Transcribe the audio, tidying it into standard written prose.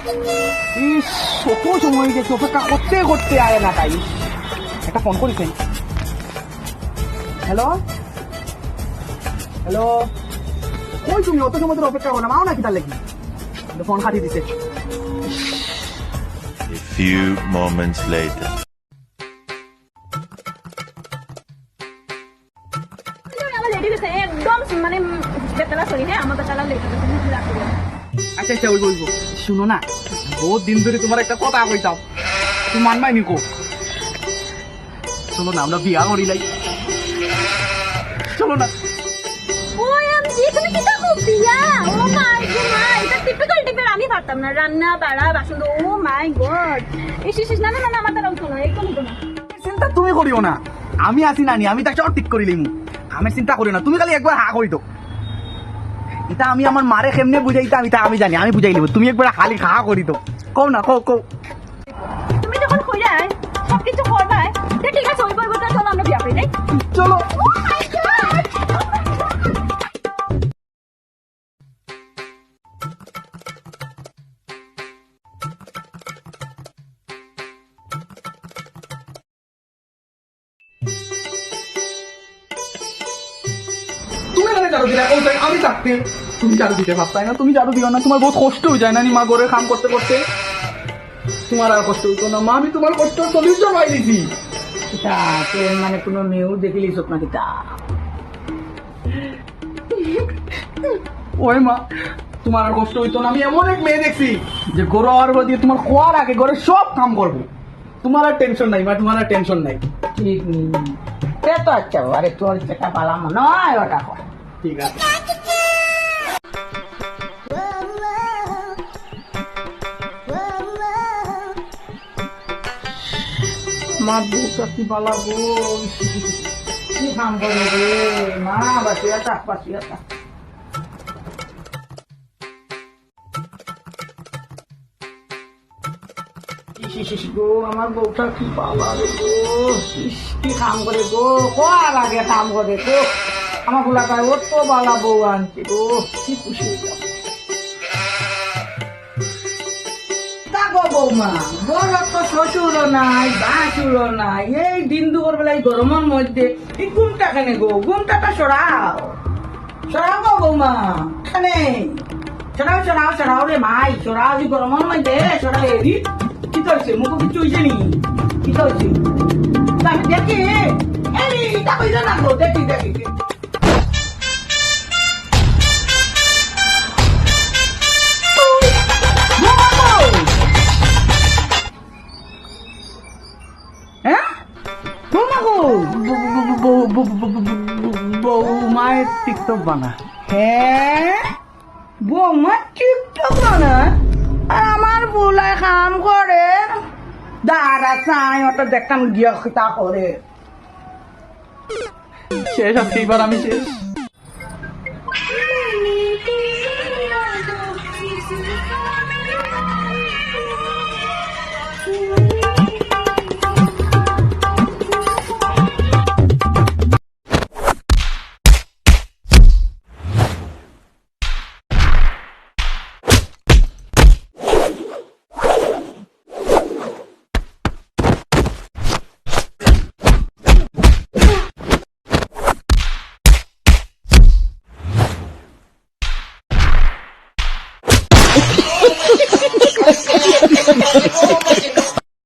ইস, কত সময় গেছে, অপেক্ষা করতে করতে আয় না তাই। একটা ফোন করিস। হ্যালো হ্যালো, কই তুমি? অত সময় তোর অপেক্ষা করো না, মাও নাকি তার লেগে ফোন কাটি দিছে। A few moments later. একদম মানে বেতলা সরি হ্যাঁ আমার বেতলা লেট আচ্ছা আচ্ছা, ওই বলবো। শুনো না, বহুত দিন ধরে তোমার একটা কথা কইতাম, তুমি মানবাই নিকো। চলো না আমরা বিয়া করি লাই, চলো না। ওএমজি তুমি কি তা বিয়া? ও মাই গড, এটা টিপিক্যাল টিপের আমি পারতাম না রান্না বাড়া বাসন। ও মাই গড, ইস না না না আমার দ্বারা উঠো না, একদম উঠো না। চিন্তা তুমি করিও না, আমি আছি নানি, আমি তাকে ঠিক করে লিমু। আমি চিন্তা করি না, তুমি খালি একবার হা করি তো। এটা আমি আমার মারে কেমনে বুঝাইতাম এটা আমি জানি, আমি বুঝাই লিব। তুমি একবার খালি হা করি তো, কও না, কও কও। তুমি যখন কইরাই সবকিছু করবাই, ঠিক আছে ওই বলবো, চলো আমরা বিয়া করি যাই। চলো। তুমি এখানে ঝাড়ু দিলে, আমি থাকতে তুমি ঝাড়ু দিতে পারতাই না। তুমি ঝাড়ু দিও না, তোমার বহুত কষ্ট হয়ে যায় না মা ঘরে কাম করতে করতে। তোমার আর কষ্ট হইতো না মা, আমি তোমার কষ্ট সলিউশন পাই দিছি। এটা মানে কোনো মেয়েও দেখিলি স্বপ্ন কিতা। ওই মা, তোমার আর কষ্ট হইতো না। আমি এমন এক মেয়ে দেখছি যে গরু আর দিয়ে তোমার খোয়ার আগে ঘরে সব কাম করবো। তোমার আর টেনশন নাই মা, তোমার আর টেনশন নাই। ঠিক সে তো আচ্ছা, আরে তোর যেটা পালা মনে হয় ওটা কর। ঠিক আছে। মা বউটা কি পালাবো, কি কাম করে রে মা? বাসিয়া থাক, বাসিয়া থাক। গো আমার বউটা কি পালাবে গো, কি কাম করে গো? কোয়ার আগে কাম করে গো। আমার গুলা কয় ও তো বালা বউ আনছে গো, কি খুশি হইলাম। গো বৌমা, বড় তো শ্বশুরও নাই বাসুরও নাই, এই দিন দুপুর বেলায় গরমের মধ্যে এই ঘুমটা কেন গো? ঘুমটাটা সরাও, সরাও গো বৌমা, খানে সরাও সরাও সরাও রে মাই, সরাও এই গরমের মধ্যে সরাও। এরি কি করছে? মুখ কিছু হয়েছে নি? কি করছে? আমি দেখি এইটা কইল না গো, দেখি দেখি। হ্যাঁ বৌমায়ের টিকটক বানা। হ্যাঁ বৌমা টিকটক বানায়, আর আমার বউলায় কাম করে। দাঁড়া চাই ওটা দেখতাম গিয়া তা করে। শেষ আজকে, এবার আমি শেষ।